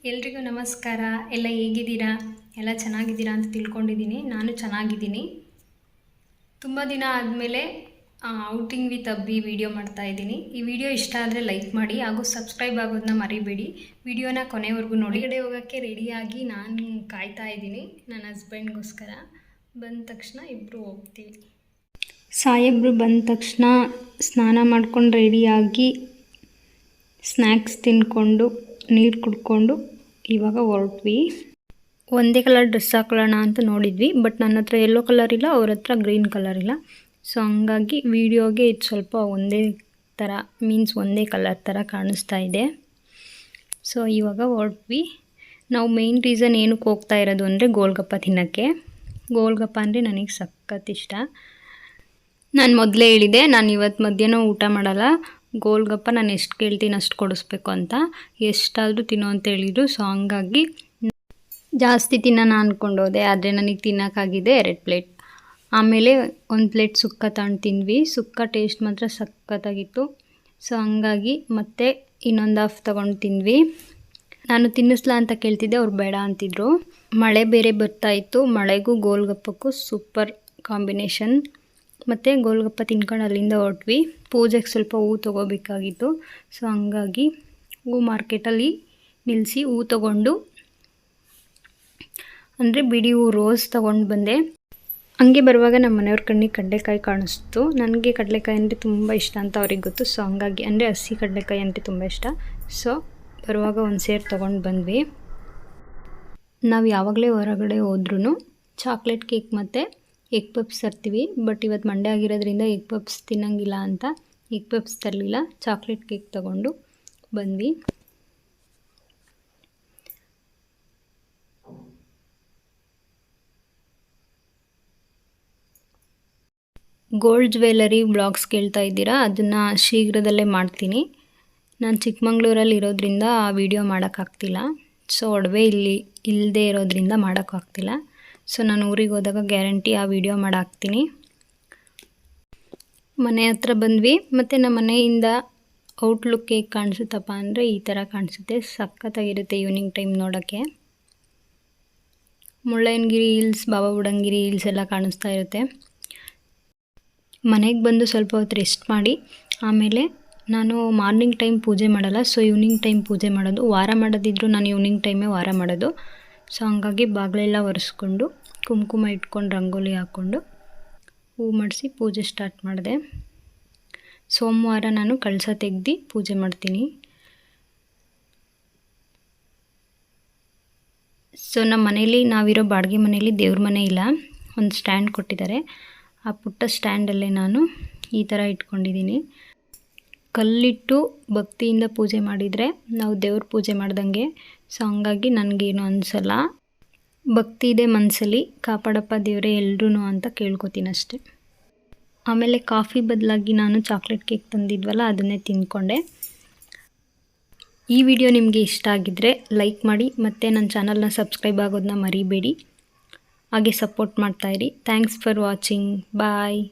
ಎಲ್ರಿಗೂ ನಮಸ್ಕಾರ. ಎಲ್ಲ ಹೇಗಿದ್ದೀರಾ? ಎಲ್ಲ ಚೆನ್ನಾಗಿದ್ದೀರಾ ಅಂತ ತಿಳ್ಕೊಂಡಿದ್ದೀನಿ. ನಾನು ಚೆನ್ನಾಗಿದ್ದೀನಿ. ತುಂಬ ದಿನ ಆದಮೇಲೆ ಔಟಿಂಗ್ ವಿತ್ ಅಬ್ಬಿ ವಿಡಿಯೋ ಮಾಡ್ತಾ ಇದ್ದೀನಿ. ಈ ವಿಡಿಯೋ ಇಷ್ಟ ಆದರೆ ಲೈಕ್ ಮಾಡಿ ಹಾಗೂ ಸಬ್ಸ್ಕ್ರೈಬ್ ಆಗೋದನ್ನ ಮರಿಬೇಡಿ. ವಿಡಿಯೋನ ಕೊನೆವರೆಗೂ ನೋಡಿ. ಹೊರಗಡೆ ಹೋಗೋಕ್ಕೆ ರೆಡಿಯಾಗಿ ನಾನು ಕಾಯ್ತಾ ಇದ್ದೀನಿ ನನ್ನ ಹಸ್ಬೆಂಡ್ಗೋಸ್ಕರ. ಬಂದ ತಕ್ಷಣ ಇಬ್ಬರು ಹೋಗ್ತೀವಿ. ಸಾಹೇಬ್ರು ಬಂದ ತಕ್ಷಣ ಸ್ನಾನ ಮಾಡ್ಕೊಂಡು ರೆಡಿಯಾಗಿ ಸ್ನ್ಯಾಕ್ಸ್ ತಿಂದ್ಕೊಂಡು ನೀರು ಕುಡ್ಕೊಂಡು ಇವಾಗ ಹೊರಟ್ವಿ. ಒಂದೇ ಕಲರ್ ಡ್ರೆಸ್ ಹಾಕೊಳ್ಳೋಣ ಅಂತ ನೋಡಿದ್ವಿ, ಬಟ್ ನನ್ನ ಹತ್ರ ಯೆಲ್ಲೋ ಕಲರ್ ಇಲ್ಲ, ಅವ್ರ ಹತ್ರ ಗ್ರೀನ್ ಕಲರ್ ಇಲ್ಲ. ಸೊ ಹಂಗಾಗಿ ವಿಡಿಯೋಗೆ ಇದು ಸ್ವಲ್ಪ ಒಂದೇ ಥರ ಮೀನ್ಸ್ ಒಂದೇ ಕಲರ್ ಥರ ಕಾಣಿಸ್ತಾ ಇದೆ. ಸೊ ಇವಾಗ ಹೊರಟ್ವಿ. ನಾವು ಮೇಯ್ನ್ ರೀಸನ್ ಏನಕ್ಕೆ ಹೋಗ್ತಾ ಇರೋದು ಅಂದರೆ ಗೋಲ್ಗಪ್ಪ ತಿನ್ನೋಕ್ಕೆ. ಗೋಲ್ಗಪ್ಪ ಅಂದರೆ ನನಗೆ ಸಖತ್ ಇಷ್ಟ. ನಾನು ಮೊದಲೇ ಹೇಳಿದೆ, ನಾನು ಇವತ್ತು ಮಧ್ಯಾಹ್ನ ಊಟ ಮಾಡಲ್ಲ, ಗೋಲ್ಗಪ್ಪ ನಾನು ಎಷ್ಟು ಕೇಳ್ತೀನಿ ಅಷ್ಟು ಕೊಡಿಸ್ಬೇಕು ಅಂತ. ಎಷ್ಟಾದರೂ ತಿನ್ನೋ ಅಂತ ಹೇಳಿದರು. ಸೊ ಹಂಗಾಗಿ ಜಾಸ್ತಿ ತಿನ್ನೋಣ ಅಂದ್ಕೊಂಡು ಹೋದೆ, ಆದರೆ ನನಗೆ ತಿನ್ನೋಕ್ಕಾಗಿದೆ 2 ಪ್ಲೇಟ್. ಆಮೇಲೆ 1 ಪ್ಲೇಟ್ ಸುಕ್ಕ ತಗೊಂಡು ತಿಂದ್ವಿ. ಸುಕ್ಕ ಟೇಸ್ಟ್ ಮಾತ್ರ ಸಖತ್ತಾಗಿತ್ತು. ಸೊ ಹಂಗಾಗಿ ಮತ್ತೆ ಇನ್ನೊಂದು ಹಾಫ್ ತೊಗೊಂಡು ತಿಂದ್ವಿ. ನಾನು ತಿನ್ನಿಸ್ಲಾ ಅಂತ ಕೇಳ್ತಿದ್ದೆ, ಅವ್ರು ಬೇಡ ಅಂತಿದ್ರು. ಮಳೆ ಬೇರೆ ಬರ್ತಾಯಿತ್ತು. ಮಳೆಗೂ ಗೋಲ್ಗಪ್ಪಕ್ಕೂ ಸೂಪರ್ ಕಾಂಬಿನೇಷನ್. ಮತ್ತು ಗೋಲ್ಗಪ್ಪ ತಿನ್ಕೊಂಡು ಅಲ್ಲಿಂದ ಹೊರಟ್ವಿ. ಪೂಜೆಗೆ ಸ್ವಲ್ಪ ಹೂ ತೊಗೋಬೇಕಾಗಿತ್ತು. ಸೊ ಹಂಗಾಗಿ ಹೂ ಮಾರ್ಕೆಟಲ್ಲಿ ನಿಲ್ಲಿಸಿ ಹೂ ತೊಗೊಂಡು, ಅಂದರೆ ಬಿಡಿ ಹೂ ರೋಸ್ ತೊಗೊಂಡು ಬಂದೆ. ಹಂಗೆ ಬರುವಾಗ ನಮ್ಮ ಮನೆಯವ್ರ ಕಣ್ಣಿಗೆ ಕಡಲೆಕಾಯಿ ಕಾಣಿಸ್ತು. ನನಗೆ ಕಡಲೆಕಾಯಿ ಅಂದರೆ ತುಂಬ ಇಷ್ಟ ಅಂತ ಅವ್ರಿಗೆ ಗೊತ್ತು. ಸೊ ಹಂಗಾಗಿ ಅಂದರೆ ಹಸಿ ಕಡಲೆಕಾಯಿ ಅಂದರೆ ತುಂಬ ಇಷ್ಟ. ಸೊ ಬರುವಾಗ ಒಂದು ಸೇರು ತೊಗೊಂಡು ಬಂದ್ವಿ. ನಾವು ಯಾವಾಗಲೇ ಹೊರಗಡೆ ಹೋದ್ರೂ ಚಾಕ್ಲೇಟ್ ಕೇಕ್ ಮತ್ತು ಎಗ್ ಪಪ್ಸ್ ತರ್ತೀವಿ. ಬಟ್ ಇವತ್ತು ಮಂಡೇ ಆಗಿರೋದ್ರಿಂದ ಎಗ್ ಪಪ್ಸ್ ತಿನ್ನೋಂಗಿಲ್ಲ ಅಂತ ಎಗ್ ಪಪ್ಸ್ ತರಲಿಲ್ಲ, ಚಾಕ್ಲೇಟ್ ಕೇಕ್ ತೊಗೊಂಡು ಬಂದ್ವಿ. ಗೋಲ್ಡ್ ಜ್ಯುವೆಲರಿ ಬ್ಲಾಗ್ಸ್ ಕೇಳ್ತಾ ಇದ್ದೀರಾ, ಅದನ್ನು ಶೀಘ್ರದಲ್ಲೇ ಮಾಡ್ತೀನಿ. ನಾನು ಚಿಕ್ಕಮಂಗ್ಳೂರಲ್ಲಿ ಇರೋದ್ರಿಂದ ಆ ವಿಡಿಯೋ ಮಾಡೋಕ್ಕಾಗ್ತಿಲ್ಲ. ಸೊ ಒಡವೆ ಇಲ್ಲದೆ ಇರೋದ್ರಿಂದ ಮಾಡೋಕ್ಕಾಗ್ತಿಲ್ಲ. ಸೊ ನಾನು ಊರಿಗೆ ಹೋದಾಗ ಗ್ಯಾರಂಟಿ ಆ ವಿಡಿಯೋ ಮಾಡಾಕ್ತೀನಿ. ಮನೆ ಹತ್ರ ಬಂದ್ವಿ. ಮತ್ತು ನಮ್ಮ ಮನೆಯಿಂದ ಔಟ್ಲುಕ್ ಹೇಗೆ ಕಾಣಿಸುತ್ತಪ್ಪ ಅಂದರೆ ಈ ಥರ ಕಾಣಿಸುತ್ತೆ. ಸಖತ್ತಾಗಿರುತ್ತೆ ಈವ್ನಿಂಗ್ ಟೈಮ್ ನೋಡೋಕ್ಕೆ. ಮುಳ್ಳಯ್ಯನಗಿರಿ ಹಿಲ್ಸ್, ಬಾಬಾ ಬುಡನ್ಗಿರಿ ಹಿಲ್ಸ್ ಎಲ್ಲ ಕಾಣಿಸ್ತಾ ಇರುತ್ತೆ. ಮನೆಗೆ ಬಂದು ಸ್ವಲ್ಪ ಹೊತ್ತು ರೆಸ್ಟ್ ಮಾಡಿ ಆಮೇಲೆ ನಾನು ಮಾರ್ನಿಂಗ್ ಟೈಮ್ ಪೂಜೆ ಮಾಡಲ್ಲ. ಸೊ ಈವ್ನಿಂಗ್ ಟೈಮ್ ಪೂಜೆ ಮಾಡೋದು. ವಾರ ಮಾಡೋದಿದ್ರು ನಾನು ಈವ್ನಿಂಗ್ ಟೈಮೇ ವಾರ ಮಾಡೋದು. ಸೊ ಹಂಗಾಗಿ ಬಾಗಿಲೆಲ್ಲ ಒರೆಸ್ಕೊಂಡು ಕುಂಕುಮ ಇಟ್ಕೊಂಡು ರಂಗೋಲಿ ಹಾಕ್ಕೊಂಡು ಹೂ ಮಾಡಿಸಿ ಪೂಜೆ ಸ್ಟಾರ್ಟ್ ಮಾಡಿದೆ. ಸೋಮವಾರ ನಾನು ಕಳಸ ತೆಗ್ದು ಪೂಜೆ ಮಾಡ್ತೀನಿ. ಸೊ ನಮ್ಮ ಮನೇಲಿ ನಾವಿರೋ ಬಾಡಿಗೆ ಮನೇಲಿ ದೇವ್ರ ಮನೆ ಇಲ್ಲ, ಒಂದು ಸ್ಟ್ಯಾಂಡ್ ಕೊಟ್ಟಿದ್ದಾರೆ. ಆ ಪುಟ್ಟ ಸ್ಟ್ಯಾಂಡಲ್ಲೇ ನಾನು ಈ ಥರ ಇಟ್ಕೊಂಡಿದ್ದೀನಿ. ಕಲ್ಲಿಟ್ಟು ಭಕ್ತಿಯಿಂದ ಪೂಜೆ ಮಾಡಿದರೆ ನಾವು ದೇವ್ರ ಪೂಜೆ ಮಾಡ್ದಂಗೆ. ಸೊ ಹಂಗಾಗಿ ನನಗೇನು ಅನಿಸಲ್ಲ. ಭಕ್ತಿ ಇದೆ ಮನಸ್ಸಲ್ಲಿ, ಕಾಪಾಡಪ್ಪ ದೇವರೇ ಎಲ್ರೂ ಅಂತ ಕೇಳ್ಕೊತೀನಿ ಅಷ್ಟೆ. ಆಮೇಲೆ ಕಾಫಿ ಬದಲಾಗಿ ನಾನು ಚಾಕ್ಲೇಟ್ ಕೇಕ್ ತಂದಿದ್ವಲ್ಲ ಅದನ್ನೇ ತಿಂದ್ಕೊಂಡೆ. ಈ ವಿಡಿಯೋ ನಿಮಗೆ ಇಷ್ಟ ಆಗಿದ್ದರೆ ಲೈಕ್ ಮಾಡಿ, ಮತ್ತು ನನ್ನ ಚಾನಲ್ನ ಸಬ್ಸ್ಕ್ರೈಬ್ ಆಗೋದನ್ನ ಮರಿಬೇಡಿ. ಹಾಗೆ ಸಪೋರ್ಟ್ ಮಾಡ್ತಾಯಿರಿ. Thanks for watching. ಬಾಯ್.